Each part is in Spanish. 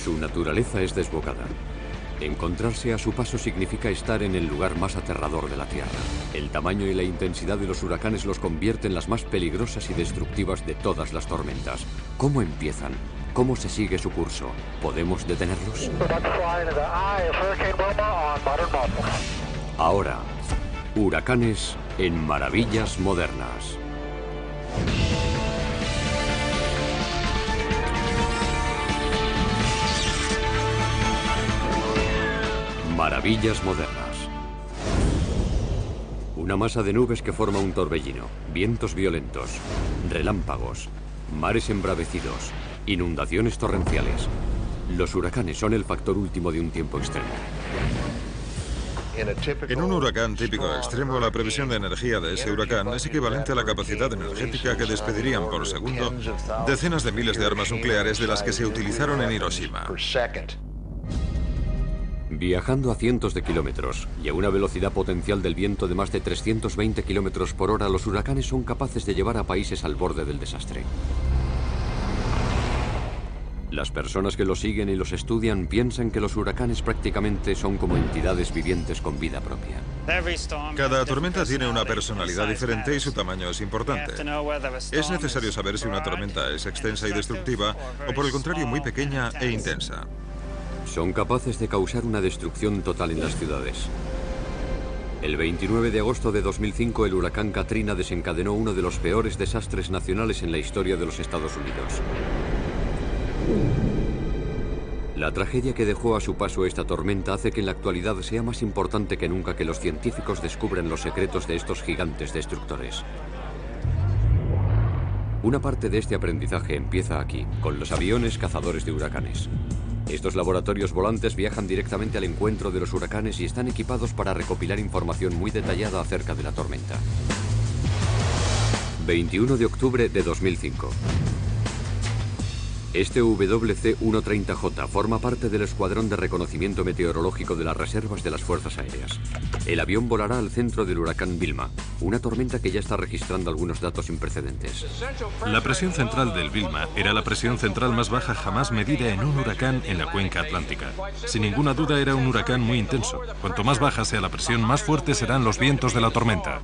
Su naturaleza es desbocada. Encontrarse a su paso significa estar en el lugar más aterrador de la Tierra. El tamaño y la intensidad de los huracanes los convierte en las más peligrosas y destructivas de todas las tormentas. ¿Cómo empiezan? ¿Cómo se sigue su curso? ¿Podemos detenerlos? Ahora, huracanes en Maravillas Modernas. Maravillas Modernas. Una masa de nubes que forma un torbellino, vientos violentos, relámpagos, mares embravecidos, inundaciones torrenciales. Los huracanes son el factor último de un tiempo extremo. En un huracán típico extremo, la previsión de energía de ese huracán es equivalente a la capacidad energética que despedirían por segundo decenas de miles de armas nucleares de las que se utilizaron en Hiroshima. Viajando a cientos de kilómetros y a una velocidad potencial del viento de más de 320 kilómetros por hora, los huracanes son capaces de llevar a países al borde del desastre. Las personas que los siguen y los estudian piensan que los huracanes prácticamente son como entidades vivientes con vida propia. Cada tormenta tiene una personalidad diferente y su tamaño es importante. Es necesario saber si una tormenta es extensa y destructiva o por el contrario muy pequeña e intensa. Son capaces de causar una destrucción total en las ciudades. El 29 de agosto de 2005, el huracán Katrina desencadenó uno de los peores desastres nacionales en la historia de los Estados Unidos. La tragedia que dejó a su paso esta tormenta hace que en la actualidad sea más importante que nunca que los científicos descubran los secretos de estos gigantes destructores. Una parte de este aprendizaje empieza aquí, con los aviones cazadores de huracanes. Estos laboratorios volantes viajan directamente al encuentro de los huracanes y están equipados para recopilar información muy detallada acerca de la tormenta. 21 de octubre de 2005. Este WC-130J forma parte del Escuadrón de Reconocimiento Meteorológico de las Reservas de las Fuerzas Aéreas. El avión volará al centro del huracán Vilma, una tormenta que ya está registrando algunos datos sin precedentes. La presión central del Vilma era la presión central más baja jamás medida en un huracán en la cuenca atlántica. Sin ninguna duda era un huracán muy intenso. Cuanto más baja sea la presión, más fuertes serán los vientos de la tormenta.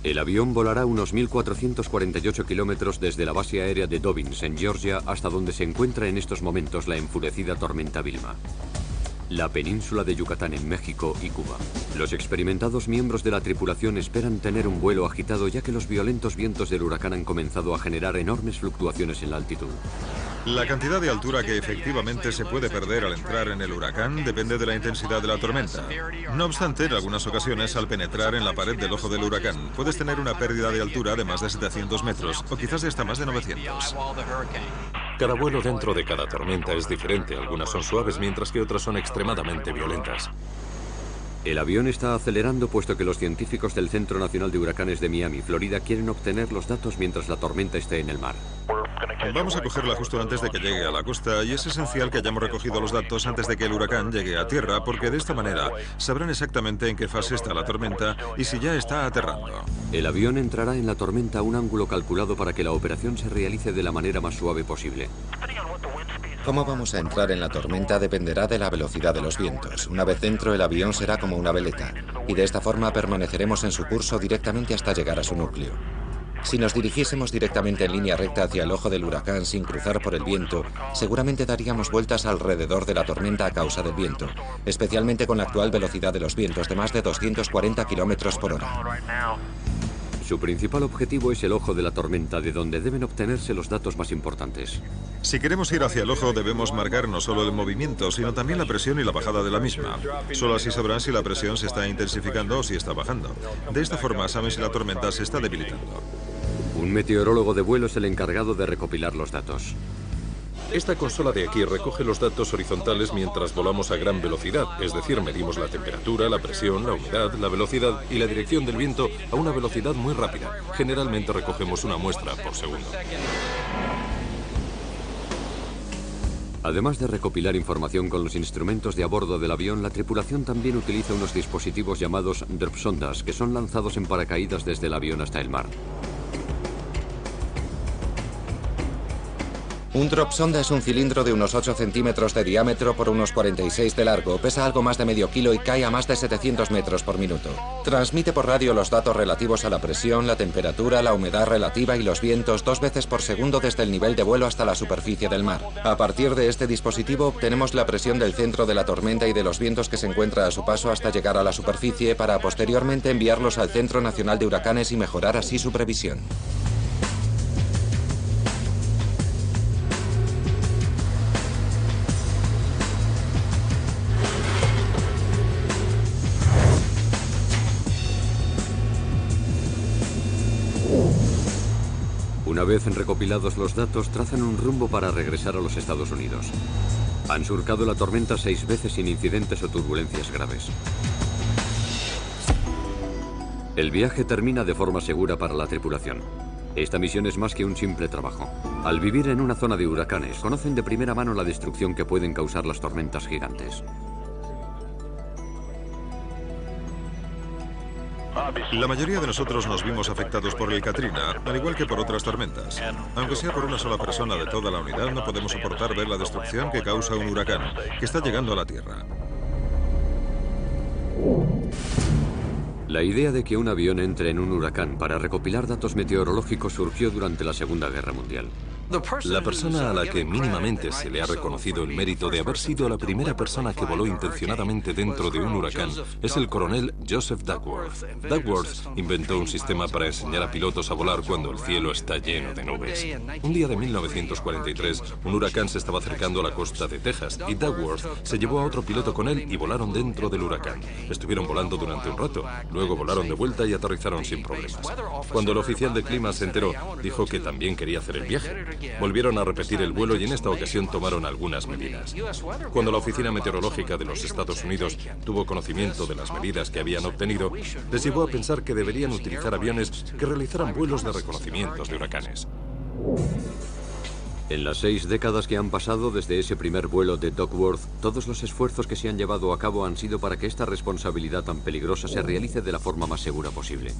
El avión volará unos 1.448 kilómetros desde la base aérea de Dobbins, en Georgia, hasta donde se encuentra en estos momentos la enfurecida tormenta Vilma. La península de Yucatán en México y Cuba. Los experimentados miembros de la tripulación esperan tener un vuelo agitado ya que los violentos vientos del huracán han comenzado a generar enormes fluctuaciones en la altitud. La cantidad de altura que efectivamente se puede perder al entrar en el huracán depende de la intensidad de la tormenta. No obstante, en algunas ocasiones, al penetrar en la pared del ojo del huracán, puedes tener una pérdida de altura de más de 700 metros o quizás de hasta más de 900. Cada vuelo dentro de cada tormenta es diferente. Algunas son suaves mientras que otras son extremadamente violentas. El avión está acelerando puesto que los científicos del Centro Nacional de Huracanes de Miami, Florida, quieren obtener los datos mientras la tormenta esté en el mar. Vamos a cogerla justo antes de que llegue a la costa y es esencial que hayamos recogido los datos antes de que el huracán llegue a tierra porque de esta manera sabrán exactamente en qué fase está la tormenta y si ya está aterrando. El avión entrará en la tormenta a un ángulo calculado para que la operación se realice de la manera más suave posible. Cómo vamos a entrar en la tormenta dependerá de la velocidad de los vientos. Una vez dentro, el avión será como una veleta y de esta forma permaneceremos en su curso directamente hasta llegar a su núcleo. Si nos dirigiésemos directamente en línea recta hacia el ojo del huracán sin cruzar por el viento, seguramente daríamos vueltas alrededor de la tormenta a causa del viento, especialmente con la actual velocidad de los vientos de más de 240 kilómetros por hora. Su principal objetivo es el ojo de la tormenta, de donde deben obtenerse los datos más importantes. Si queremos ir hacia el ojo, debemos marcar no solo el movimiento, sino también la presión y la bajada de la misma. Solo así sabrán si la presión se está intensificando o si está bajando. De esta forma saben si la tormenta se está debilitando. Un meteorólogo de vuelo es el encargado de recopilar los datos. Esta consola de aquí recoge los datos horizontales mientras volamos a gran velocidad, es decir, medimos la temperatura, la presión, la humedad, la velocidad y la dirección del viento a una velocidad muy rápida. Generalmente recogemos una muestra por segundo. Además de recopilar información con los instrumentos de a bordo del avión, la tripulación también utiliza unos dispositivos llamados dropsondas, que son lanzados en paracaídas desde el avión hasta el mar. Un drop sonda es un cilindro de unos 8 centímetros de diámetro por unos 46 de largo, pesa algo más de medio kilo y cae a más de 700 metros por minuto. Transmite por radio los datos relativos a la presión, la temperatura, la humedad relativa y los vientos 2 veces por segundo desde el nivel de vuelo hasta la superficie del mar. A partir de este dispositivo obtenemos la presión del centro de la tormenta y de los vientos que se encuentra a su paso hasta llegar a la superficie para posteriormente enviarlos al Centro Nacional de Huracanes y mejorar así su previsión. Una vez recopilados los datos, trazan un rumbo para regresar a los Estados Unidos. Han surcado la tormenta 6 veces sin incidentes o turbulencias graves. El viaje termina de forma segura para la tripulación. Esta misión es más que un simple trabajo. Al vivir en una zona de huracanes, conocen de primera mano la destrucción que pueden causar las tormentas gigantes. La mayoría de nosotros nos vimos afectados por el Katrina, al igual que por otras tormentas. Aunque sea por una sola persona de toda la unidad, no podemos soportar ver la destrucción que causa un huracán, que está llegando a la Tierra. La idea de que un avión entre en un huracán para recopilar datos meteorológicos surgió durante la Segunda Guerra Mundial. La persona a la que mínimamente se le ha reconocido el mérito de haber sido la primera persona que voló intencionadamente dentro de un huracán es el coronel Joseph Duckworth. Duckworth inventó un sistema para enseñar a pilotos a volar cuando el cielo está lleno de nubes. Un día de 1943, un huracán se estaba acercando a la costa de Texas y Duckworth se llevó a otro piloto con él y volaron dentro del huracán. Estuvieron volando durante un rato, luego volaron de vuelta y aterrizaron sin problemas. Cuando el oficial de clima se enteró, dijo que también quería hacer el viaje. Volvieron a repetir el vuelo y en esta ocasión tomaron algunas medidas. Cuando la Oficina Meteorológica de los Estados Unidos tuvo conocimiento de las medidas que habían obtenido, les llevó a pensar que deberían utilizar aviones que realizaran vuelos de reconocimientos de huracanes. En las 6 décadas que han pasado desde ese primer vuelo de Duckworth, todos los esfuerzos que se han llevado a cabo han sido para que esta responsabilidad tan peligrosa se realice de la forma más segura posible.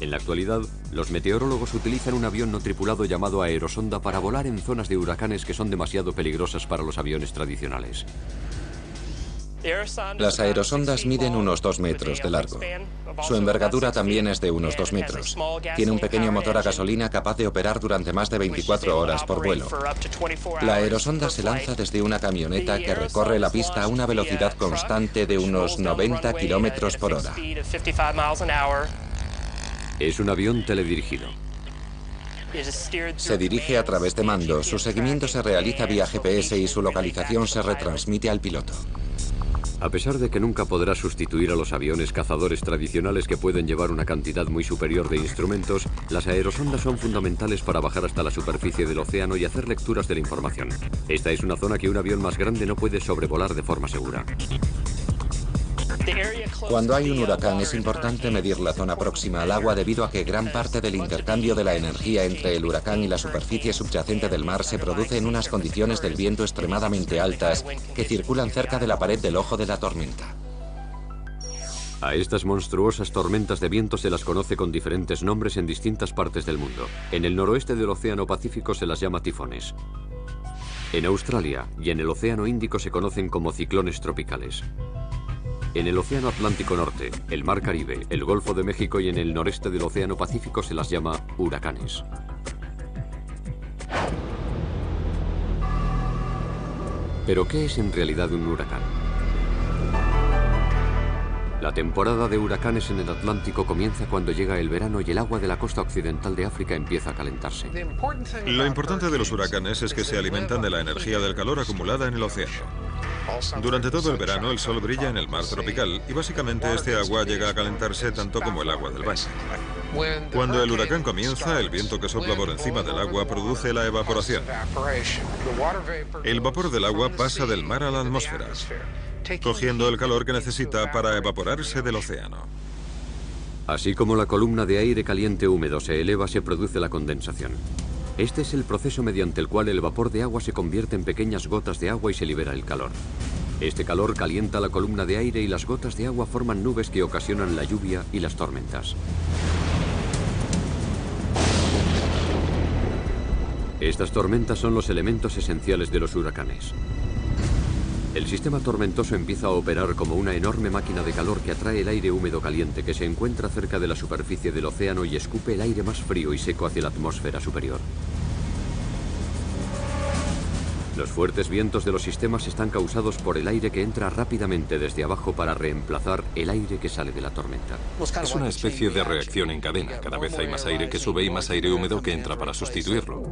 En la actualidad, los meteorólogos utilizan un avión no tripulado llamado aerosonda para volar en zonas de huracanes que son demasiado peligrosas para los aviones tradicionales. Las aerosondas miden unos 2 metros de largo. Su envergadura también es de unos 2 metros. Tiene un pequeño motor a gasolina capaz de operar durante más de 24 horas por vuelo. La aerosonda se lanza desde una camioneta que recorre la pista a una velocidad constante de unos 90 kilómetros por hora. Es un avión teledirigido. Se dirige a través de mando, su seguimiento se realiza vía GPS y su localización se retransmite al piloto. A pesar de que nunca podrá sustituir a los aviones cazadores tradicionales que pueden llevar una cantidad muy superior de instrumentos, las aerosondas son fundamentales para bajar hasta la superficie del océano y hacer lecturas de la información. Esta es una zona que un avión más grande no puede sobrevolar de forma segura. Cuando hay un huracán es importante medir la zona próxima al agua debido a que gran parte del intercambio de la energía entre el huracán y la superficie subyacente del mar se produce en unas condiciones del viento extremadamente altas que circulan cerca de la pared del ojo de la tormenta. A estas monstruosas tormentas de viento se las conoce con diferentes nombres en distintas partes del mundo. En el noroeste del Océano Pacífico se las llama tifones. En Australia y en el Océano Índico se conocen como ciclones tropicales. En el Océano Atlántico Norte, el Mar Caribe, el Golfo de México y en el noreste del Océano Pacífico se las llama huracanes. ¿Pero qué es en realidad un huracán? La temporada de huracanes en el Atlántico comienza cuando llega el verano y el agua de la costa occidental de África empieza a calentarse. Lo importante de los huracanes es que se alimentan de la energía del calor acumulada en el océano. Durante todo el verano el sol brilla en el mar tropical y básicamente este agua llega a calentarse tanto como el agua del baño. Cuando el huracán comienza, el viento que sopla por encima del agua produce la evaporación. El vapor del agua pasa del mar a la atmósfera, cogiendo el calor que necesita para evaporarse del océano. Así como la columna de aire caliente húmedo se eleva, se produce la condensación. Este es el proceso mediante el cual el vapor de agua se convierte en pequeñas gotas de agua y se libera el calor. Este calor calienta la columna de aire y las gotas de agua forman nubes que ocasionan la lluvia y las tormentas. Estas tormentas son los elementos esenciales de los huracanes. El sistema tormentoso empieza a operar como una enorme máquina de calor que atrae el aire húmedo caliente que se encuentra cerca de la superficie del océano y escupe el aire más frío y seco hacia la atmósfera superior. Los fuertes vientos de los sistemas están causados por el aire que entra rápidamente desde abajo para reemplazar el aire que sale de la tormenta. Es una especie de reacción en cadena. Cada vez hay más aire que sube y más aire húmedo que entra para sustituirlo.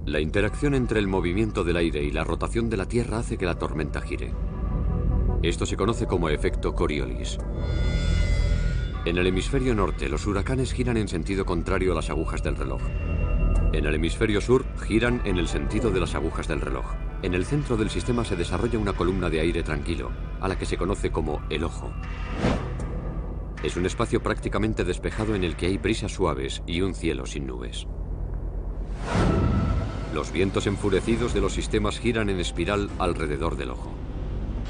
La interacción entre el movimiento del aire y la rotación de la Tierra hace que la tormenta gire. Esto se conoce como efecto Coriolis. En el hemisferio norte, los huracanes giran en sentido contrario a las agujas del reloj. En el hemisferio sur, giran en el sentido de las agujas del reloj. En el centro del sistema se desarrolla una columna de aire tranquilo, a la que se conoce como el ojo. Es un espacio prácticamente despejado en el que hay brisas suaves y un cielo sin nubes. Los vientos enfurecidos de los sistemas giran en espiral alrededor del ojo.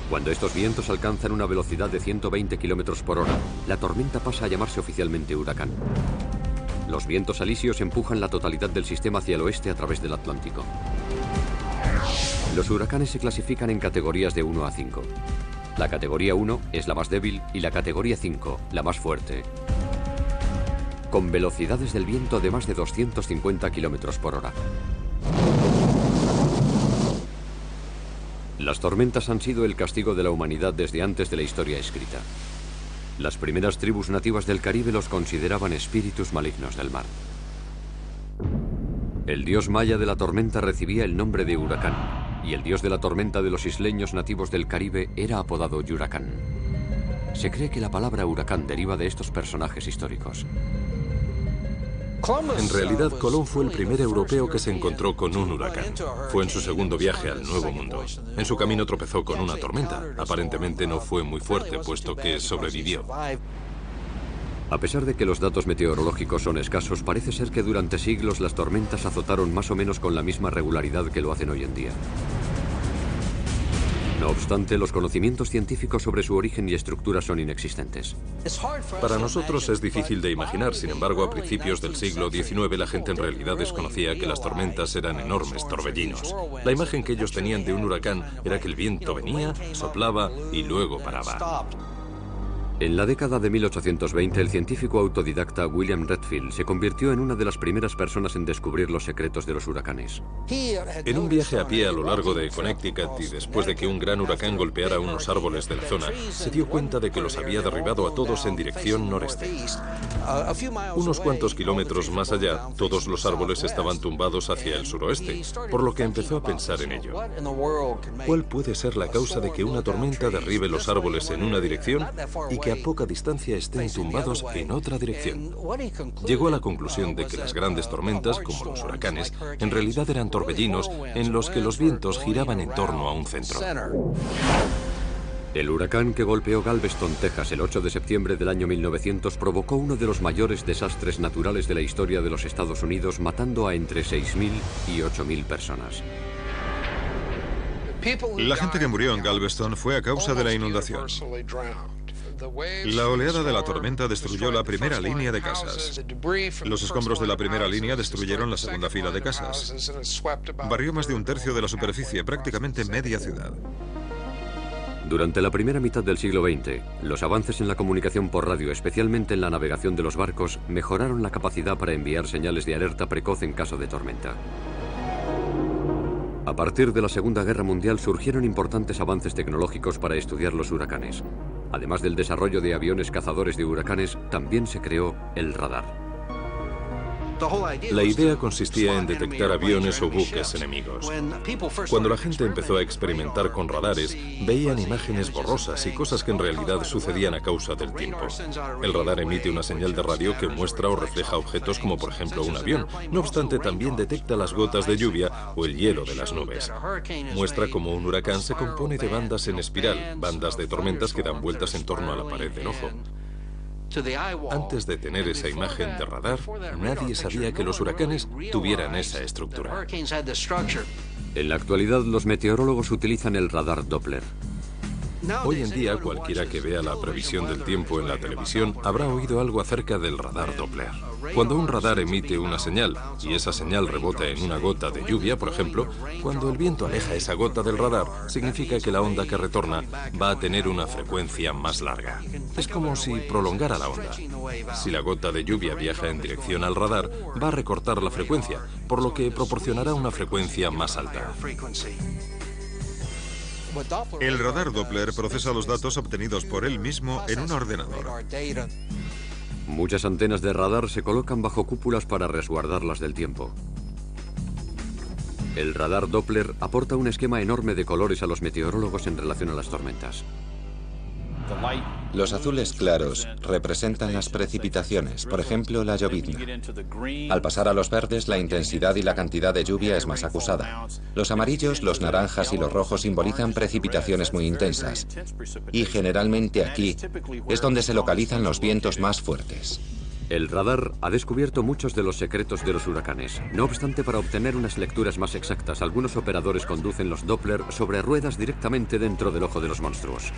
Cuando estos vientos alcanzan una velocidad de 120 km por hora, la tormenta pasa a llamarse oficialmente huracán. Los vientos alisios empujan la totalidad del sistema hacia el oeste a través del Atlántico. Los huracanes se clasifican en categorías de 1 a 5. La categoría 1 es la más débil y la categoría 5, la más fuerte, con velocidades del viento de más de 250 km por hora. Las tormentas han sido el castigo de la humanidad desde antes de la historia escrita. Las primeras tribus nativas del Caribe los consideraban espíritus malignos del mar. El dios maya de la tormenta recibía el nombre de Huracán, y el dios de la tormenta de los isleños nativos del Caribe era apodado Yuracán. Se cree que la palabra huracán deriva de estos personajes históricos. En realidad, Colón fue el primer europeo que se encontró con un huracán. Fue en su segundo viaje al Nuevo Mundo. En su camino tropezó con una tormenta. Aparentemente no fue muy fuerte, puesto que sobrevivió. A pesar de que los datos meteorológicos son escasos, parece ser que durante siglos las tormentas azotaron más o menos con la misma regularidad que lo hacen hoy en día. No obstante, los conocimientos científicos sobre su origen y estructura son inexistentes. Para nosotros es difícil de imaginar, sin embargo, a principios del siglo XIX la gente en realidad desconocía que las tormentas eran enormes torbellinos. La imagen que ellos tenían de un huracán era que el viento venía, soplaba y luego paraba. En la década de 1820, el científico autodidacta William Redfield se convirtió en una de las primeras personas en descubrir los secretos de los huracanes. En un viaje a pie a lo largo de Connecticut y después de que un gran huracán golpeara unos árboles de la zona, se dio cuenta de que los había derribado a todos en dirección noreste. Unos cuantos kilómetros más allá, todos los árboles estaban tumbados hacia el suroeste, por lo que empezó a pensar en ello. ¿Cuál puede ser la causa de que una tormenta derribe los árboles en una dirección y que a poca distancia estén tumbados en otra dirección? Llegó a la conclusión de que las grandes tormentas, como los huracanes, en realidad eran torbellinos en los que los vientos giraban en torno a un centro. El huracán que golpeó Galveston, Texas, el 8 de septiembre del año 1900 provocó uno de los mayores desastres naturales de la historia de los Estados Unidos, matando a entre 6.000 y 8.000 personas. La gente que murió en Galveston fue a causa de la inundación. La oleada de la tormenta destruyó la primera línea de casas. Los escombros de la primera línea destruyeron la segunda fila de casas. Barrió más de un tercio de la superficie, prácticamente media ciudad. Durante la primera mitad del siglo XX, los avances en la comunicación por radio, especialmente en la navegación de los barcos, mejoraron la capacidad para enviar señales de alerta precoz en caso de tormenta. A partir de la Segunda Guerra Mundial surgieron importantes avances tecnológicos para estudiar los huracanes. Además del desarrollo de aviones cazadores de huracanes, también se creó el radar. La idea consistía en detectar aviones o buques enemigos. Cuando la gente empezó a experimentar con radares, veían imágenes borrosas y cosas que en realidad sucedían a causa del tiempo. El radar emite una señal de radio que muestra o refleja objetos como por ejemplo un avión. No obstante, también detecta las gotas de lluvia o el hielo de las nubes. Muestra cómo un huracán se compone de bandas en espiral, bandas de tormentas que dan vueltas en torno a la pared del ojo. Antes de tener esa imagen de radar, nadie sabía que los huracanes tuvieran esa estructura. En la actualidad, los meteorólogos utilizan el radar Doppler. Hoy en día, cualquiera que vea la previsión del tiempo en la televisión habrá oído algo acerca del radar Doppler. Cuando un radar emite una señal y esa señal rebota en una gota de lluvia, por ejemplo, cuando el viento aleja esa gota del radar, significa que la onda que retorna va a tener una frecuencia más larga. Es como si prolongara la onda. Si la gota de lluvia viaja en dirección al radar, va a recortar la frecuencia, por lo que proporcionará una frecuencia más alta. El radar Doppler procesa los datos obtenidos por él mismo en un ordenador. Muchas antenas de radar se colocan bajo cúpulas para resguardarlas del tiempo. El radar Doppler aporta un esquema enorme de colores a los meteorólogos en relación a las tormentas. Los azules claros representan las precipitaciones, por ejemplo, la llovizna. Al pasar a los verdes, la intensidad y la cantidad de lluvia es más acusada. Los amarillos, los naranjas y los rojos simbolizan precipitaciones muy intensas. Y generalmente aquí es donde se localizan los vientos más fuertes. El radar ha descubierto muchos de los secretos de los huracanes. No obstante, para obtener unas lecturas más exactas, algunos operadores conducen los Doppler sobre ruedas directamente dentro del ojo de los monstruos.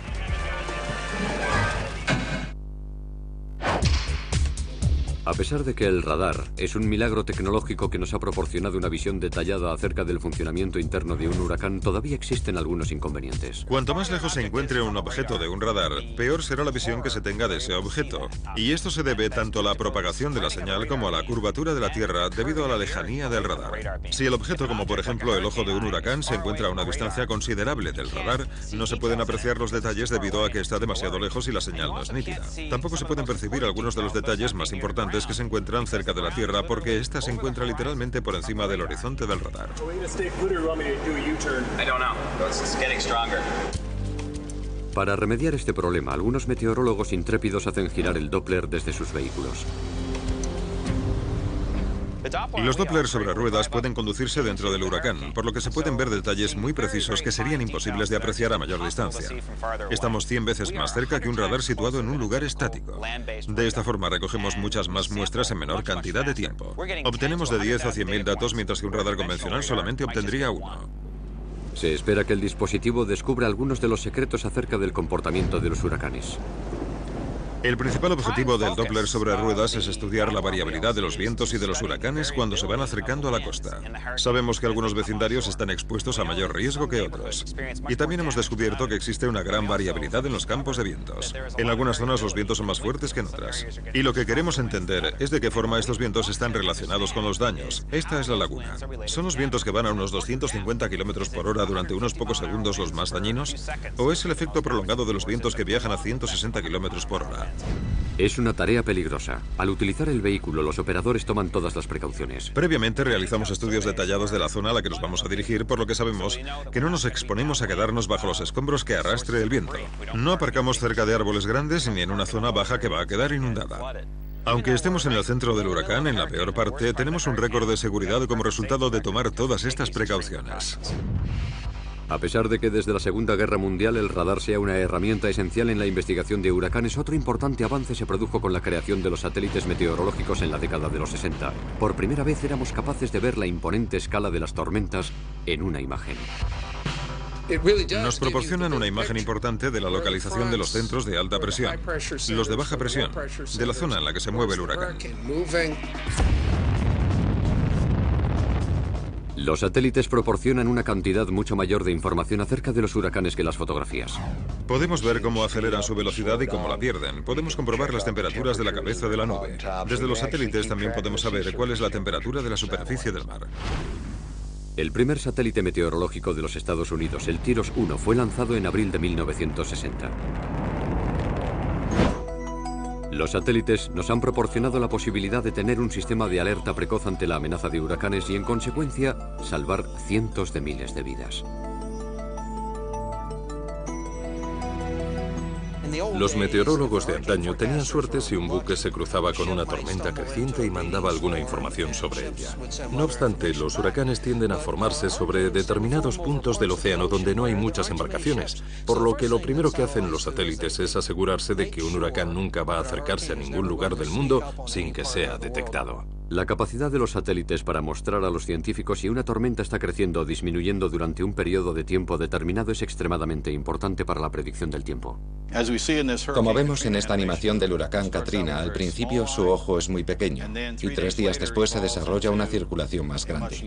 A pesar de que el radar es un milagro tecnológico que nos ha proporcionado una visión detallada acerca del funcionamiento interno de un huracán, todavía existen algunos inconvenientes. Cuanto más lejos se encuentre un objeto de un radar, peor será la visión que se tenga de ese objeto. Y esto se debe tanto a la propagación de la señal como a la curvatura de la Tierra debido a la lejanía del radar. Si el objeto, como por ejemplo el ojo de un huracán, se encuentra a una distancia considerable del radar, no se pueden apreciar los detalles debido a que está demasiado lejos y la señal no es nítida. Tampoco se pueden percibir algunos de los detalles más importantes que se encuentran cerca de la Tierra porque ésta se encuentra literalmente por encima del horizonte del radar. Para remediar este problema, algunos meteorólogos intrépidos hacen girar el Doppler desde sus vehículos. Los Doppler sobre ruedas pueden conducirse dentro del huracán, por lo que se pueden ver detalles muy precisos que serían imposibles de apreciar a mayor distancia. Estamos 100 veces más cerca que un radar situado en un lugar estático. De esta forma recogemos muchas más muestras en menor cantidad de tiempo. Obtenemos de 10 a 100.000 datos, mientras que un radar convencional solamente obtendría uno. Se espera que el dispositivo descubra algunos de los secretos acerca del comportamiento de los huracanes. El principal objetivo del Doppler sobre ruedas es estudiar la variabilidad de los vientos y de los huracanes cuando se van acercando a la costa. Sabemos que algunos vecindarios están expuestos a mayor riesgo que otros. Y también hemos descubierto que existe una gran variabilidad en los campos de vientos. En algunas zonas los vientos son más fuertes que en otras. Y lo que queremos entender es de qué forma estos vientos están relacionados con los daños. Esta es la laguna. ¿Son los vientos que van a unos 250 km por hora durante unos pocos segundos los más dañinos? ¿O es el efecto prolongado de los vientos que viajan a 160 km por hora? Es una tarea peligrosa. Al utilizar el vehículo, los operadores toman todas las precauciones. Previamente realizamos estudios detallados de la zona a la que nos vamos a dirigir, por lo que sabemos que no nos exponemos a quedarnos bajo los escombros que arrastre el viento. No aparcamos cerca de árboles grandes ni en una zona baja que va a quedar inundada. Aunque estemos en el centro del huracán, en la peor parte, tenemos un récord de seguridad como resultado de tomar todas estas precauciones. A pesar de que desde la Segunda Guerra Mundial el radar sea una herramienta esencial en la investigación de huracanes, otro importante avance se produjo con la creación de los satélites meteorológicos en la década de los 60. Por primera vez éramos capaces de ver la imponente escala de las tormentas en una imagen. Nos proporcionan una imagen importante de la localización de los centros de alta presión, los de baja presión, de la zona en la que se mueve el huracán. Los satélites proporcionan una cantidad mucho mayor de información acerca de los huracanes que las fotografías. Podemos ver cómo aceleran su velocidad y cómo la pierden. Podemos comprobar las temperaturas de la cabeza de la nube. Desde los satélites también podemos saber cuál es la temperatura de la superficie del mar. El primer satélite meteorológico de los Estados Unidos, el TIROS-1, fue lanzado en abril de 1960. Los satélites nos han proporcionado la posibilidad de tener un sistema de alerta precoz ante la amenaza de huracanes y, en consecuencia, salvar cientos de miles de vidas. Los meteorólogos de antaño tenían suerte si un buque se cruzaba con una tormenta creciente y mandaba alguna información sobre ella. No obstante, los huracanes tienden a formarse sobre determinados puntos del océano donde no hay muchas embarcaciones, por lo que lo primero que hacen los satélites es asegurarse de que un huracán nunca va a acercarse a ningún lugar del mundo sin que sea detectado. La capacidad de los satélites para mostrar a los científicos si una tormenta está creciendo o disminuyendo durante un periodo de tiempo determinado es extremadamente importante para la predicción del tiempo. Como vemos en esta animación del huracán Katrina, al principio su ojo es muy pequeño y 3 días después se desarrolla una circulación más grande.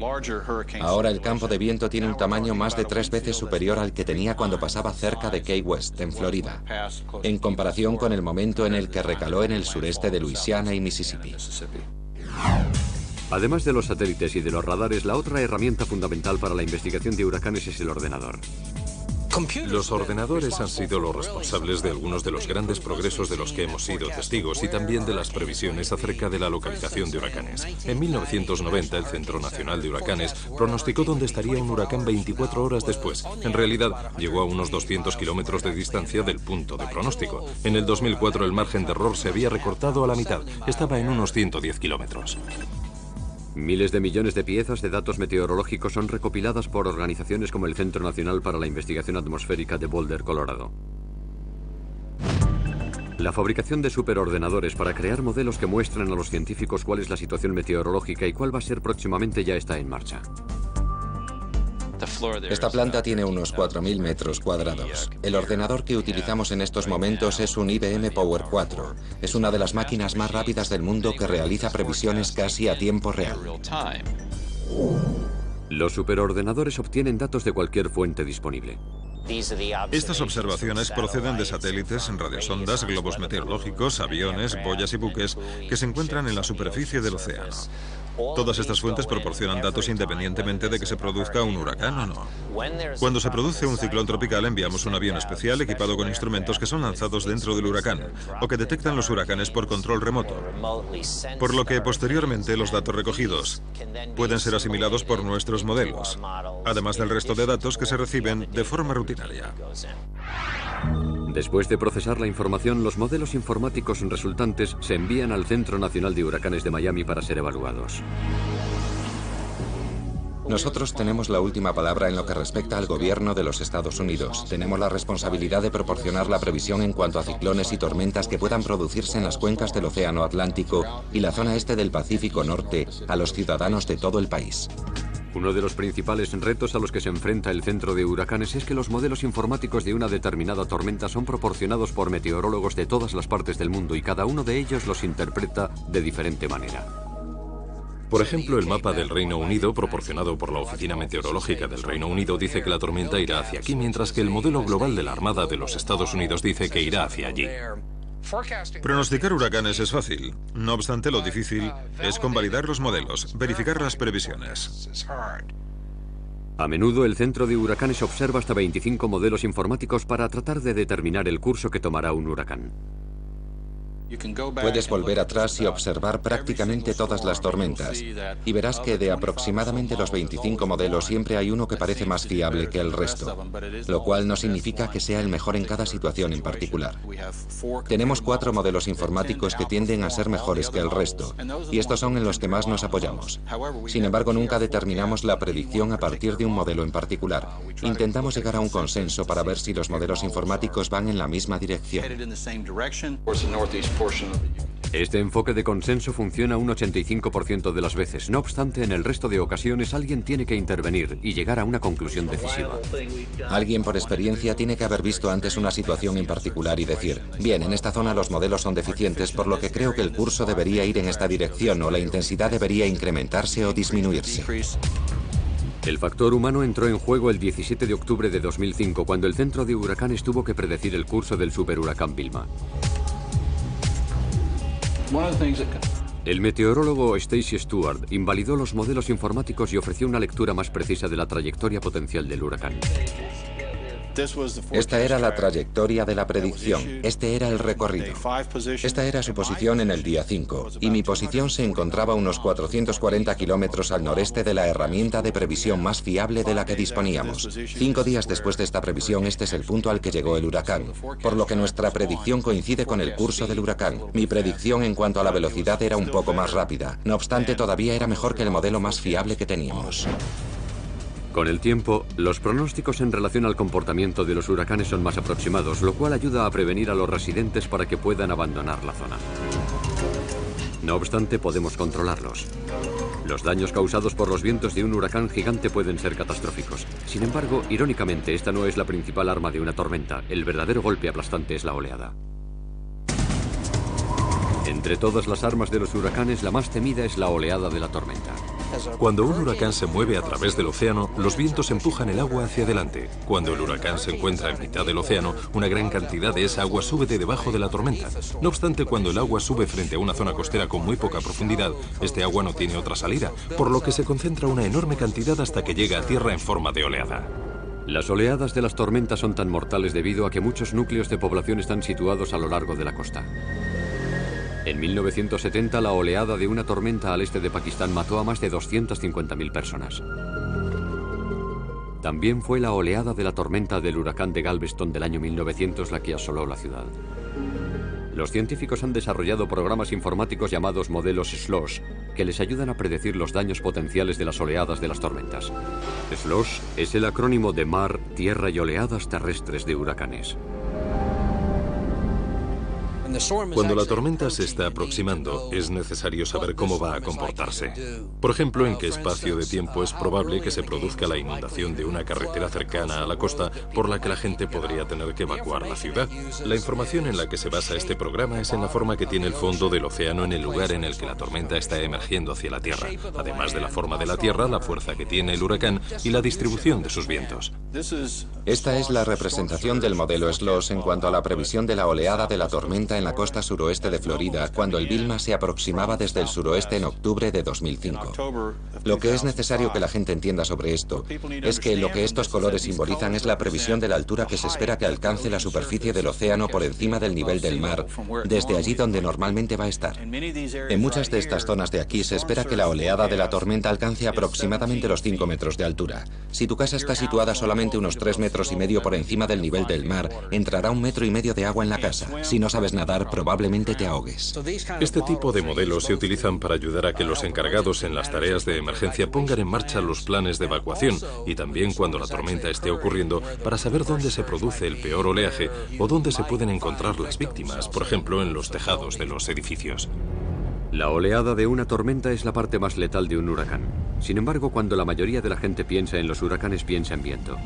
Ahora el campo de viento tiene un tamaño más de 3 veces superior al que tenía cuando pasaba cerca de Key West, en Florida, en comparación con el momento en el que recaló en el sureste de Luisiana y Mississippi. Además de los satélites y de los radares, la otra herramienta fundamental para la investigación de huracanes es el ordenador. Los ordenadores han sido los responsables de algunos de los grandes progresos de los que hemos sido testigos y también de las previsiones acerca de la localización de huracanes. En 1990, el Centro Nacional de Huracanes pronosticó dónde estaría un huracán 24 horas después. En realidad, llegó a unos 200 kilómetros de distancia del punto de pronóstico. En el 2004, el margen de error se había recortado a la mitad. Estaba en unos 110 kilómetros. Miles de millones de piezas de datos meteorológicos son recopiladas por organizaciones como el Centro Nacional para la Investigación Atmosférica de Boulder, Colorado. La fabricación de superordenadores para crear modelos que muestran a los científicos cuál es la situación meteorológica y cuál va a ser próximamente ya está en marcha. Esta planta tiene unos 4.000 metros cuadrados. El ordenador que utilizamos en estos momentos es un IBM Power 4. Es una de las máquinas más rápidas del mundo que realiza previsiones casi a tiempo real. Los superordenadores obtienen datos de cualquier fuente disponible. Estas observaciones proceden de satélites, radiosondas, globos meteorológicos, aviones, boyas y buques que se encuentran en la superficie del océano. Todas estas fuentes proporcionan datos independientemente de que se produzca un huracán o no. Cuando se produce un ciclón tropical, enviamos un avión especial equipado con instrumentos que son lanzados dentro del huracán o que detectan los huracanes por control remoto. Por lo que posteriormente los datos recogidos pueden ser asimilados por nuestros modelos, además del resto de datos que se reciben de forma rutinaria. Después de procesar la información, los modelos informáticos resultantes se envían al Centro Nacional de Huracanes de Miami para ser evaluados. Nosotros tenemos la última palabra en lo que respecta al gobierno de los Estados Unidos. Tenemos la responsabilidad de proporcionar la previsión en cuanto a ciclones y tormentas que puedan producirse en las cuencas del Océano Atlántico y la zona este del Pacífico Norte a los ciudadanos de todo el país. Uno de los principales retos a los que se enfrenta el Centro de Huracanes es que los modelos informáticos de una determinada tormenta son proporcionados por meteorólogos de todas las partes del mundo y cada uno de ellos los interpreta de diferente manera. Por ejemplo, el mapa del Reino Unido, proporcionado por la Oficina Meteorológica del Reino Unido, dice que la tormenta irá hacia aquí, mientras que el modelo global de la Armada de los Estados Unidos dice que irá hacia allí. Pronosticar huracanes es fácil. No obstante, lo difícil es convalidar los modelos, verificar las previsiones. A menudo el Centro de Huracanes observa hasta 25 modelos informáticos para tratar de determinar el curso que tomará un huracán. Puedes volver atrás y observar prácticamente todas las tormentas y verás que de aproximadamente los 25 modelos siempre hay uno que parece más fiable que el resto, lo cual no significa que sea el mejor en cada situación en particular. Tenemos 4 modelos informáticos que tienden a ser mejores que el resto y estos son en los que más nos apoyamos. Sin embargo, nunca determinamos la predicción a partir de un modelo en particular. Intentamos llegar a un consenso para ver si los modelos informáticos van en la misma dirección. Este enfoque de consenso funciona un 85% de las veces. No obstante, en el resto de ocasiones alguien tiene que intervenir y llegar a una conclusión decisiva. Alguien por experiencia tiene que haber visto antes una situación en particular y decir, bien, en esta zona los modelos son deficientes, por lo que creo que el curso debería ir en esta dirección o la intensidad debería incrementarse o disminuirse. El factor humano entró en juego el 17 de octubre de 2005, cuando el Centro de Huracanes tuvo que predecir el curso del superhuracán Vilma. El meteorólogo Stacy Stewart invalidó los modelos informáticos y ofreció una lectura más precisa de la trayectoria potencial del huracán. Esta era la trayectoria de la predicción, este era el recorrido. Esta era su posición en el día 5, y mi posición se encontraba a unos 440 kilómetros al noreste de la herramienta de previsión más fiable de la que disponíamos. 5 días después de esta previsión, este es el punto al que llegó el huracán, por lo que nuestra predicción coincide con el curso del huracán. Mi predicción en cuanto a la velocidad era un poco más rápida, no obstante todavía era mejor que el modelo más fiable que teníamos. Con el tiempo, los pronósticos en relación al comportamiento de los huracanes son más aproximados, lo cual ayuda a prevenir a los residentes para que puedan abandonar la zona. No obstante, podemos controlarlos. Los daños causados por los vientos de un huracán gigante pueden ser catastróficos. Sin embargo, irónicamente, esta no es la principal arma de una tormenta. El verdadero golpe aplastante es la oleada. Entre todas las armas de los huracanes, la más temida es la oleada de la tormenta. Cuando un huracán se mueve a través del océano, los vientos empujan el agua hacia adelante. Cuando el huracán se encuentra en mitad del océano, una gran cantidad de esa agua sube de debajo de la tormenta. No obstante, cuando el agua sube frente a una zona costera con muy poca profundidad, este agua no tiene otra salida, por lo que se concentra una enorme cantidad hasta que llega a tierra en forma de oleada. Las oleadas de las tormentas son tan mortales debido a que muchos núcleos de población están situados a lo largo de la costa. En 1970, la oleada de una tormenta al este de Pakistán mató a más de 250.000 personas. También fue la oleada de la tormenta del huracán de Galveston del año 1900 la que asoló la ciudad. Los científicos han desarrollado programas informáticos llamados modelos SLOS, que les ayudan a predecir los daños potenciales de las oleadas de las tormentas. SLOS es el acrónimo de Mar, Tierra y Oleadas Terrestres de Huracanes. Cuando la tormenta se está aproximando, es necesario saber cómo va a comportarse. Por ejemplo, en qué espacio de tiempo es probable que se produzca la inundación de una carretera cercana a la costa por la que la gente podría tener que evacuar la ciudad. La información en la que se basa este programa es en la forma que tiene el fondo del océano en el lugar en el que la tormenta está emergiendo hacia la Tierra, además de la forma de la Tierra, la fuerza que tiene el huracán y la distribución de sus vientos. Esta es la representación del modelo SLOS en cuanto a la previsión de la oleada de la tormenta en la costa suroeste de Florida, cuando el Vilma se aproximaba desde el suroeste en octubre de 2005. Lo que es necesario que la gente entienda sobre esto es que lo que estos colores simbolizan es la previsión de la altura que se espera que alcance la superficie del océano por encima del nivel del mar, desde allí donde normalmente va a estar. En muchas de estas zonas de aquí se espera que la oleada de la tormenta alcance aproximadamente los 5 metros de altura. Si tu casa está situada solamente unos 3,5 metros por encima del nivel del mar, entrará 1,5 metros de agua en la casa. Si no sabes nadar, probablemente te ahogues. Este tipo de modelos se utilizan para ayudar a que los encargados en las tareas de emergencia pongan en marcha los planes de evacuación y también cuando la tormenta esté ocurriendo para saber dónde se produce el peor oleaje o dónde se pueden encontrar las víctimas, por ejemplo en los tejados de los edificios. La oleada de una tormenta es la parte más letal de un huracán. Sin embargo, cuando la mayoría de la gente piensa en los huracanes, piensa en viento.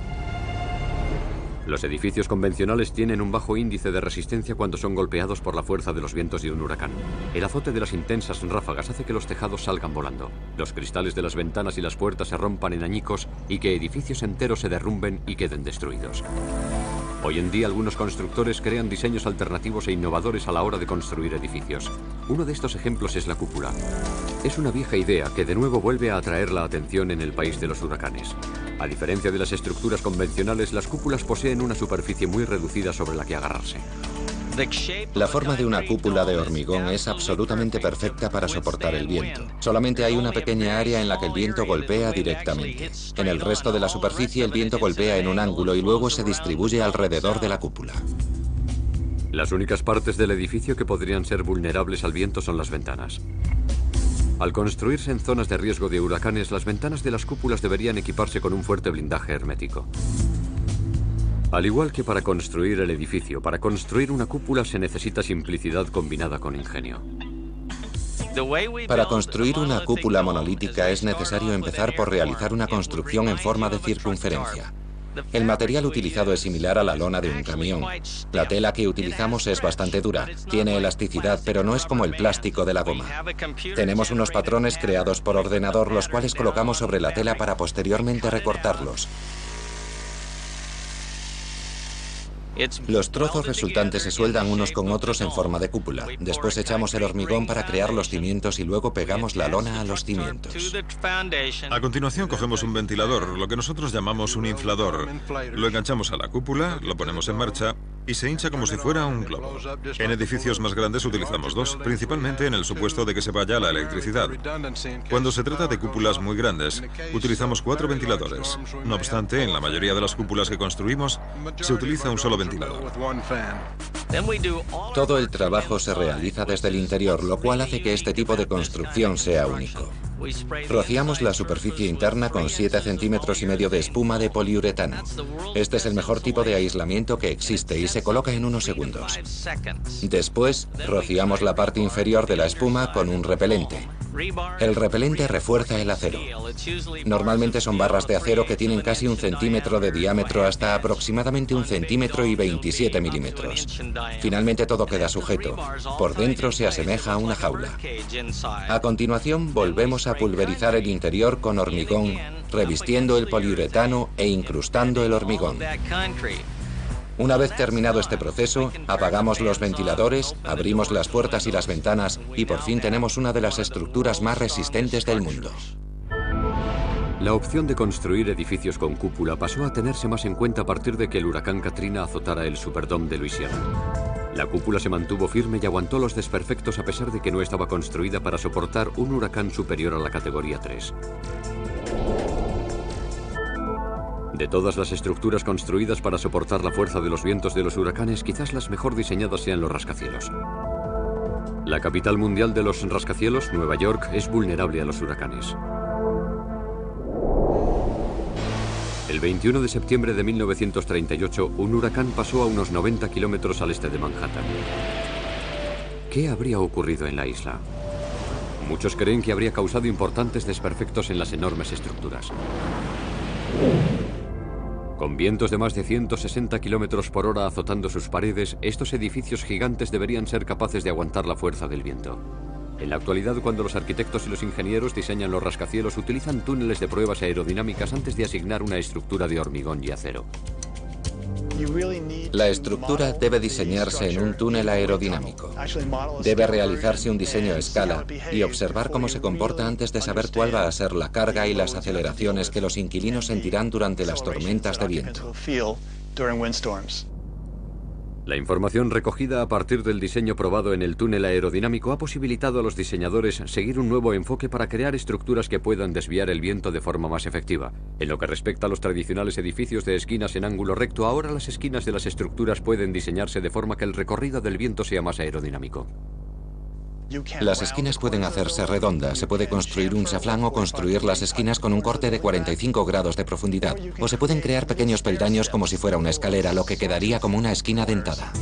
Los edificios convencionales tienen un bajo índice de resistencia cuando son golpeados por la fuerza de los vientos de un huracán. El azote de las intensas ráfagas hace que los tejados salgan volando, los cristales de las ventanas y las puertas se rompan en añicos y que edificios enteros se derrumben y queden destruidos. Hoy en día algunos constructores crean diseños alternativos e innovadores a la hora de construir edificios. Uno de estos ejemplos es la cúpula. Es una vieja idea que de nuevo vuelve a atraer la atención en el país de los huracanes. A diferencia de las estructuras convencionales, las cúpulas poseen una superficie muy reducida sobre la que agarrarse. La forma de una cúpula de hormigón es absolutamente perfecta para soportar el viento. Solamente hay una pequeña área en la que el viento golpea directamente. En el resto de la superficie el viento golpea en un ángulo y luego se distribuye alrededor de la cúpula. Las únicas partes del edificio que podrían ser vulnerables al viento son las ventanas. Al construirse en zonas de riesgo de huracanes, las ventanas de las cúpulas deberían equiparse con un fuerte blindaje hermético. Al igual que para construir el edificio, para construir una cúpula se necesita simplicidad combinada con ingenio. Para construir una cúpula monolítica es necesario empezar por realizar una construcción en forma de circunferencia. El material utilizado es similar a la lona de un camión. La tela que utilizamos es bastante dura, tiene elasticidad, pero no es como el plástico de la goma. Tenemos unos patrones creados por ordenador, los cuales colocamos sobre la tela para posteriormente recortarlos. Los trozos resultantes se sueldan unos con otros en forma de cúpula. Después echamos el hormigón para crear los cimientos y luego pegamos la lona a los cimientos. A continuación cogemos un ventilador, lo que nosotros llamamos un inflador. Lo enganchamos a la cúpula, lo ponemos en marcha y se hincha como si fuera un globo. En edificios más grandes utilizamos dos, principalmente en el supuesto de que se vaya la electricidad. Cuando se trata de cúpulas muy grandes, utilizamos 4 ventiladores. No obstante, en la mayoría de las cúpulas que construimos, se utiliza un solo ventilador. Todo el trabajo se realiza desde el interior, lo cual hace que este tipo de construcción sea único. Rociamos la superficie interna con 7,5 centímetros de espuma de poliuretano. Este es el mejor tipo de aislamiento que existe y se coloca en unos segundos. Después, rociamos la parte inferior de la espuma con un repelente. El repelente refuerza el acero. Normalmente son barras de acero que tienen casi 1 centímetro de diámetro hasta aproximadamente 1,27 centímetros. Finalmente todo queda sujeto. Por dentro se asemeja a una jaula. A continuación volvemos a pulverizar el interior con hormigón, revistiendo el poliuretano e incrustando el hormigón. Una vez terminado este proceso, apagamos los ventiladores, abrimos las puertas y las ventanas y por fin tenemos una de las estructuras más resistentes del mundo. La opción de construir edificios con cúpula pasó a tenerse más en cuenta a partir de que el huracán Katrina azotara el Superdome de Luisiana. La cúpula se mantuvo firme y aguantó los desperfectos a pesar de que no estaba construida para soportar un huracán superior a la categoría 3. De todas las estructuras construidas para soportar la fuerza de los vientos de los huracanes, quizás las mejor diseñadas sean los rascacielos. La capital mundial de los rascacielos, Nueva York, es vulnerable a los huracanes. El 21 de septiembre de 1938, un huracán pasó a unos 90 kilómetros al este de Manhattan. ¿Qué habría ocurrido en la isla? Muchos creen que habría causado importantes desperfectos en las enormes estructuras. Con vientos de más de 160 kilómetros por hora azotando sus paredes, estos edificios gigantes deberían ser capaces de aguantar la fuerza del viento. En la actualidad, cuando los arquitectos y los ingenieros diseñan los rascacielos, utilizan túneles de pruebas aerodinámicas antes de asignar una estructura de hormigón y acero. La estructura debe diseñarse en un túnel aerodinámico. Debe realizarse un diseño a escala y observar cómo se comporta antes de saber cuál va a ser la carga y las aceleraciones que los inquilinos sentirán durante las tormentas de viento. La información recogida a partir del diseño probado en el túnel aerodinámico ha posibilitado a los diseñadores seguir un nuevo enfoque para crear estructuras que puedan desviar el viento de forma más efectiva. En lo que respecta a los tradicionales edificios de esquinas en ángulo recto, ahora las esquinas de las estructuras pueden diseñarse de forma que el recorrido del viento sea más aerodinámico. Las esquinas pueden hacerse redondas, se puede construir un chaflán o construir las esquinas con un corte de 45 grados de profundidad, o se pueden crear pequeños peldaños como si fuera una escalera, lo que quedaría como una esquina dentada.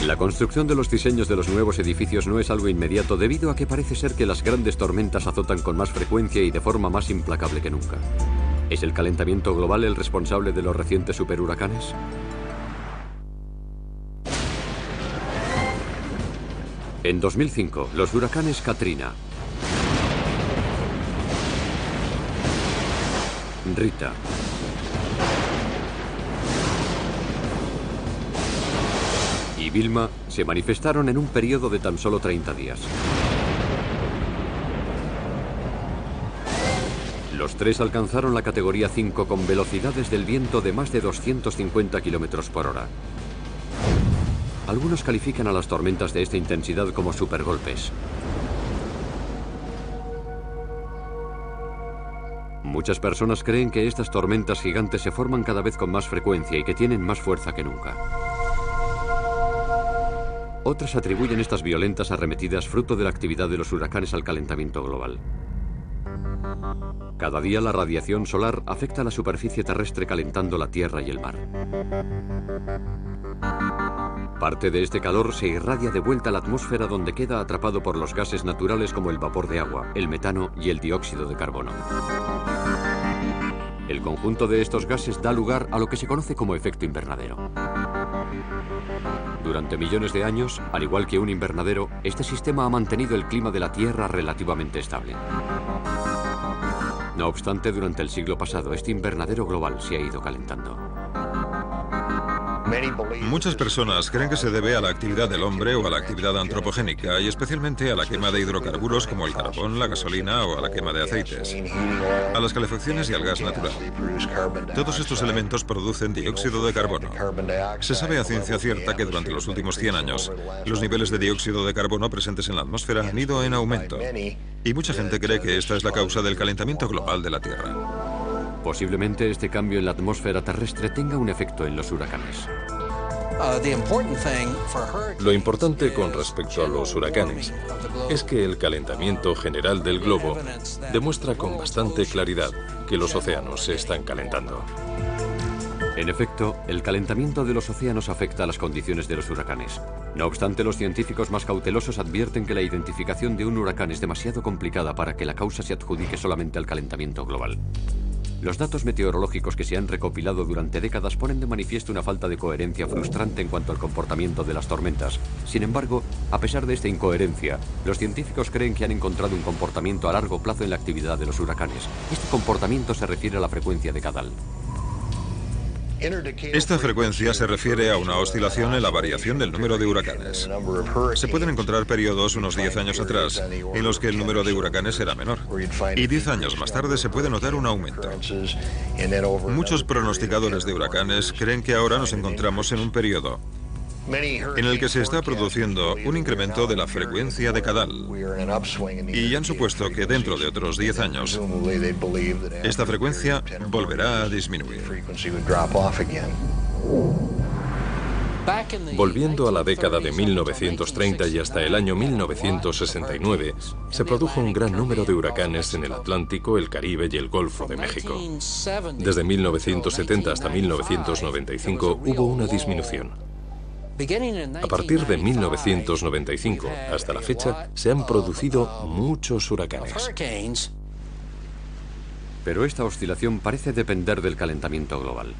La construcción de los diseños de los nuevos edificios no es algo inmediato debido a que parece ser que las grandes tormentas azotan con más frecuencia y de forma más implacable que nunca. ¿Es el calentamiento global el responsable de los recientes superhuracanes? En 2005, los huracanes Katrina, Rita, y Vilma se manifestaron en un periodo de tan solo 30 días. Los tres alcanzaron la categoría 5 con velocidades del viento de más de 250 kilómetros por hora. Algunos califican a las tormentas de esta intensidad como supergolpes. Muchas personas creen que estas tormentas gigantes se forman cada vez con más frecuencia y que tienen más fuerza que nunca. Otras atribuyen estas violentas arremetidas fruto de la actividad de los huracanes al calentamiento global. Cada día la radiación solar afecta a la superficie terrestre calentando la tierra y el mar. Parte de este calor se irradia de vuelta a la atmósfera donde queda atrapado por los gases naturales como el vapor de agua, el metano y el dióxido de carbono. El conjunto de estos gases da lugar a lo que se conoce como efecto invernadero. Durante millones de años, al igual que un invernadero, este sistema ha mantenido el clima de la Tierra relativamente estable. No obstante, durante el siglo pasado, este invernadero global se ha ido calentando. Muchas personas creen que se debe a la actividad del hombre o a la actividad antropogénica, y especialmente a la quema de hidrocarburos como el carbón, la gasolina o a la quema de aceites, a las calefacciones y al gas natural. Todos estos elementos producen dióxido de carbono. Se sabe a ciencia cierta que durante los últimos 100 años, los niveles de dióxido de carbono presentes en la atmósfera han ido en aumento, y mucha gente cree que esta es la causa del calentamiento global de la Tierra. Posiblemente este cambio en la atmósfera terrestre tenga un efecto en los huracanes. Lo importante con respecto a los huracanes es que el calentamiento general del globo demuestra con bastante claridad que los océanos se están calentando. En efecto, el calentamiento de los océanos afecta a las condiciones de los huracanes. No obstante, los científicos más cautelosos advierten que la identificación de un huracán es demasiado complicada para que la causa se adjudique solamente al calentamiento global. Los datos meteorológicos que se han recopilado durante décadas ponen de manifiesto una falta de coherencia frustrante en cuanto al comportamiento de las tormentas. Sin embargo, a pesar de esta incoherencia, los científicos creen que han encontrado un comportamiento a largo plazo en la actividad de los huracanes. Este comportamiento se refiere a la frecuencia decadal. Esta frecuencia se refiere a una oscilación en la variación del número de huracanes. Se pueden encontrar periodos unos 10 años atrás en los que el número de huracanes era menor, y 10 años más tarde se puede notar un aumento. Muchos pronosticadores de huracanes creen que ahora nos encontramos en un periodo en el que se está produciendo un incremento de la frecuencia decadal, y han supuesto que dentro de otros 10 años esta frecuencia volverá a disminuir. Volviendo a la década de 1930 y hasta el año 1969, se produjo un gran número de huracanes en el Atlántico, el Caribe y el Golfo de México. Desde 1970 hasta 1995 hubo una disminución. A partir de 1995 hasta la fecha se han producido muchos huracanes. Pero esta oscilación parece depender del calentamiento global.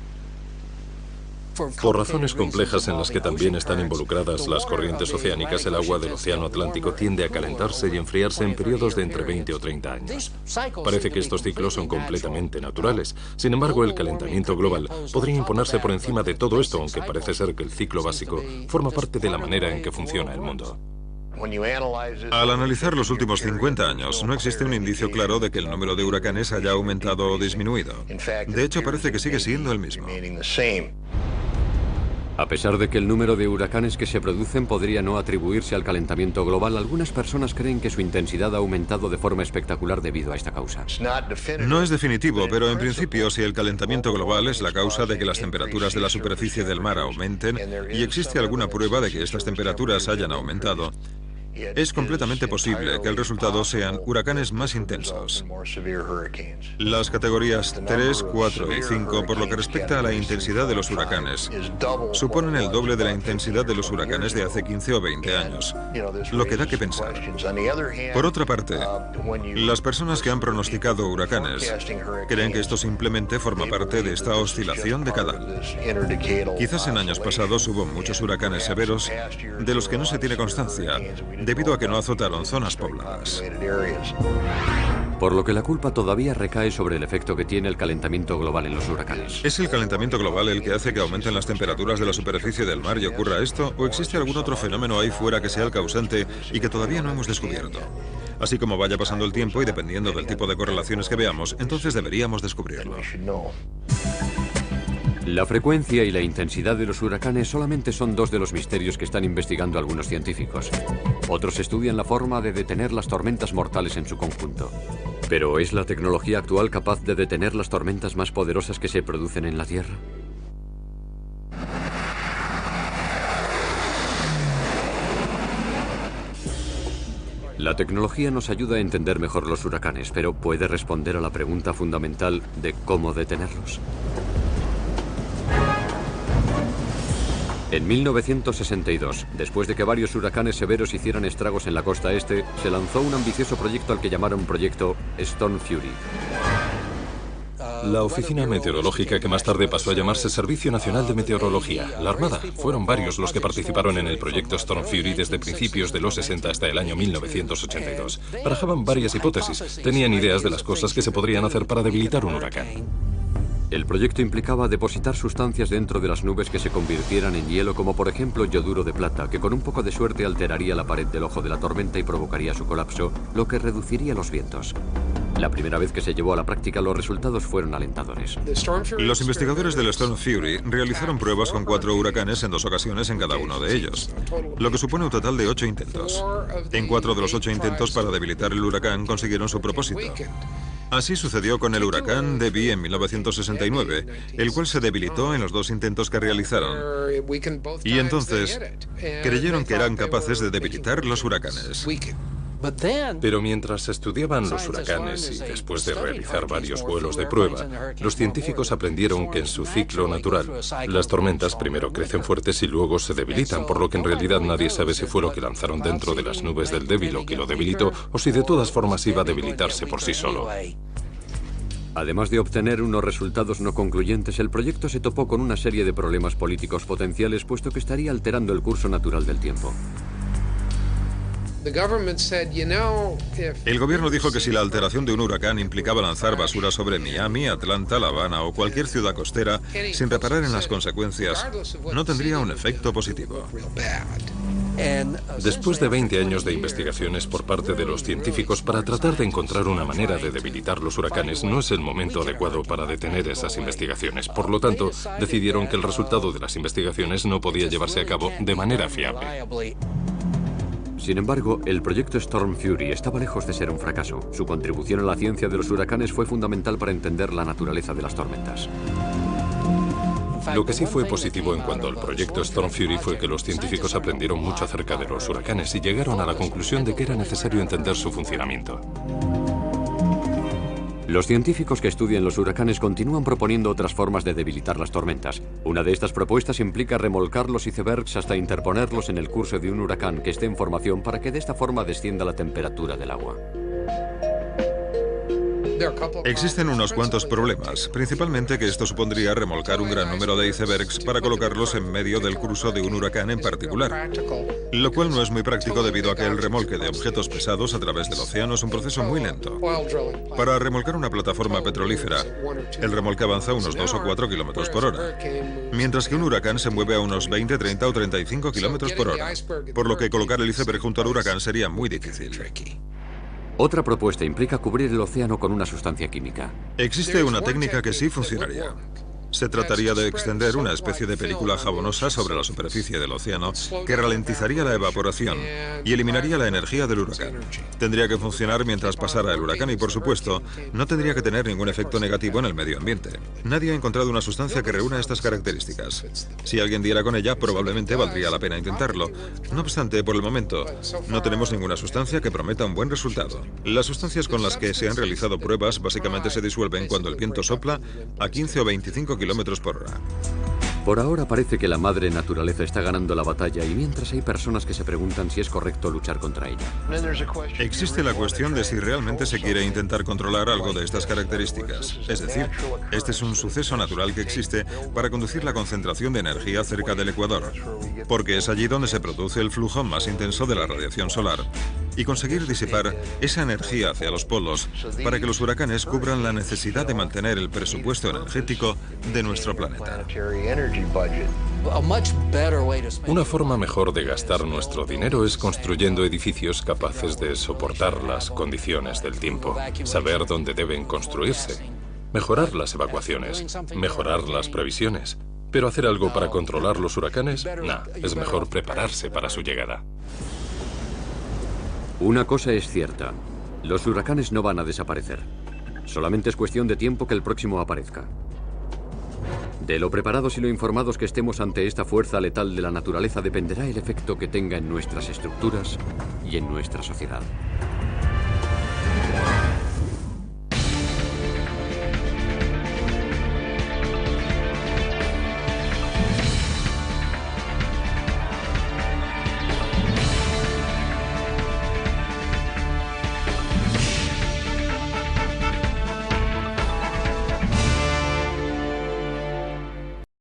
Por razones complejas en las que también están involucradas las corrientes oceánicas, el agua del Océano Atlántico tiende a calentarse y enfriarse en periodos de entre 20 o 30 años. Parece que estos ciclos son completamente naturales. Sin embargo, el calentamiento global podría imponerse por encima de todo esto, aunque parece ser que el ciclo básico forma parte de la manera en que funciona el mundo. Al analizar los últimos 50 años, no existe un indicio claro de que el número de huracanes haya aumentado o disminuido. De hecho, parece que sigue siendo el mismo. A pesar de que el número de huracanes que se producen podría no atribuirse al calentamiento global, algunas personas creen que su intensidad ha aumentado de forma espectacular debido a esta causa. No es definitivo, pero en principio, si el calentamiento global es la causa de que las temperaturas de la superficie del mar aumenten, y existe alguna prueba de que estas temperaturas hayan aumentado, es completamente posible que el resultado sean huracanes más intensos. Las categorías 3, 4 y 5, por lo que respecta a la intensidad de los huracanes, suponen el doble de la intensidad de los huracanes de hace 15 o 20 años, lo que da que pensar. Por otra parte, las personas que han pronosticado huracanes creen que esto simplemente forma parte de esta oscilación decadal. Quizás en años pasados hubo muchos huracanes severos de los que no se tiene constancia, debido a que no azotaron zonas pobladas. Por lo que la culpa todavía recae sobre el efecto que tiene el calentamiento global en los huracanes. ¿Es el calentamiento global el que hace que aumenten las temperaturas de la superficie del mar y ocurra esto? ¿O existe algún otro fenómeno ahí fuera que sea el causante y que todavía no hemos descubierto? Así como vaya pasando el tiempo y dependiendo del tipo de correlaciones que veamos, entonces deberíamos descubrirlo. La frecuencia y la intensidad de los huracanes solamente son dos de los misterios que están investigando algunos científicos. Otros estudian la forma de detener las tormentas mortales en su conjunto. ¿Pero es la tecnología actual capaz de detener las tormentas más poderosas que se producen en la Tierra? La tecnología nos ayuda a entender mejor los huracanes, pero ¿puede responder a la pregunta fundamental de cómo detenerlos? En 1962, después de que varios huracanes severos hicieran estragos en la costa este, se lanzó un ambicioso proyecto al que llamaron Proyecto Storm Fury. La oficina meteorológica, que más tarde pasó a llamarse Servicio Nacional de Meteorología, la Armada, fueron varios los que participaron en el proyecto Storm Fury desde principios de los 60 hasta el año 1982. Barajaban varias hipótesis, tenían ideas de las cosas que se podrían hacer para debilitar un huracán. El proyecto implicaba depositar sustancias dentro de las nubes que se convirtieran en hielo, como por ejemplo yoduro de plata, que con un poco de suerte alteraría la pared del ojo de la tormenta y provocaría su colapso, lo que reduciría los vientos. La primera vez que se llevó a la práctica, los resultados fueron alentadores. Los investigadores del Storm Fury realizaron pruebas con 4 huracanes en 2 ocasiones en cada uno de ellos, lo que supone un total de 8 intentos. En 4 de los 8 intentos para debilitar el huracán consiguieron su propósito. Así sucedió con el huracán Debby en 1969, el cual se debilitó en los 2 intentos que realizaron. Y entonces creyeron que eran capaces de debilitar los huracanes. Pero mientras estudiaban los huracanes y después de realizar varios vuelos de prueba, los científicos aprendieron que en su ciclo natural, las tormentas primero crecen fuertes y luego se debilitan, por lo que en realidad nadie sabe si fue lo que lanzaron dentro de las nubes del Debby lo que lo debilitó o si de todas formas iba a debilitarse por sí solo. Además de obtener unos resultados no concluyentes, el proyecto se topó con una serie de problemas políticos potenciales, puesto que estaría alterando el curso natural del tiempo. El gobierno dijo que si la alteración de un huracán implicaba lanzar basura sobre Miami, Atlanta, La Habana o cualquier ciudad costera, sin reparar en las consecuencias, no tendría un efecto positivo. Después de 20 años de investigaciones por parte de los científicos para tratar de encontrar una manera de debilitar los huracanes, no es el momento adecuado para detener esas investigaciones. Por lo tanto, decidieron que el resultado de las investigaciones no podía llevarse a cabo de manera fiable. Sin embargo, el proyecto Storm Fury estaba lejos de ser un fracaso. Su contribución a la ciencia de los huracanes fue fundamental para entender la naturaleza de las tormentas. Lo que sí fue positivo en cuanto al proyecto Storm Fury fue que los científicos aprendieron mucho acerca de los huracanes y llegaron a la conclusión de que era necesario entender su funcionamiento. Los científicos que estudian los huracanes continúan proponiendo otras formas de debilitar las tormentas. Una de estas propuestas implica remolcar los icebergs hasta interponerlos en el curso de un huracán que esté en formación para que de esta forma descienda la temperatura del agua. Existen unos cuantos problemas, principalmente que esto supondría remolcar un gran número de icebergs para colocarlos en medio del curso de un huracán en particular, lo cual no es muy práctico debido a que el remolque de objetos pesados a través del océano es un proceso muy lento. Para remolcar una plataforma petrolífera, el remolque avanza unos 2 o 4 kilómetros por hora, mientras que un huracán se mueve a unos 20, 30 o 35 kilómetros por hora, por lo que colocar el iceberg junto al huracán sería muy difícil. Otra propuesta implica cubrir el océano con una sustancia química. Existe una técnica que sí funcionaría. Se trataría de extender una especie de película jabonosa sobre la superficie del océano que ralentizaría la evaporación y eliminaría la energía del huracán. Tendría que funcionar mientras pasara el huracán y, por supuesto, no tendría que tener ningún efecto negativo en el medio ambiente. Nadie ha encontrado una sustancia que reúna estas características. Si alguien diera con ella, probablemente valdría la pena intentarlo. No obstante, por el momento, no tenemos ninguna sustancia que prometa un buen resultado. Las sustancias con las que se han realizado pruebas básicamente se disuelven cuando el viento sopla a 15 o 25 kilómetros por hora. Por ahora parece que la madre naturaleza está ganando la batalla y mientras hay personas que se preguntan si es correcto luchar contra ella. Existe la cuestión de si realmente se quiere intentar controlar algo de estas características. Es decir, este es un suceso natural que existe para conducir la concentración de energía cerca del ecuador, porque es allí donde se produce el flujo más intenso de la radiación solar, y conseguir disipar esa energía hacia los polos para que los huracanes cubran la necesidad de mantener el presupuesto energético de nuestro planeta. Una forma mejor de gastar nuestro dinero es construyendo edificios capaces de soportar las condiciones del tiempo, saber dónde deben construirse, mejorar las evacuaciones, mejorar las previsiones. Pero hacer algo para controlar los huracanes, es mejor prepararse para su llegada. Una cosa es cierta, los huracanes no van a desaparecer. Solamente es cuestión de tiempo que el próximo aparezca. De lo preparados y lo informados que estemos ante esta fuerza letal de la naturaleza dependerá el efecto que tenga en nuestras estructuras y en nuestra sociedad.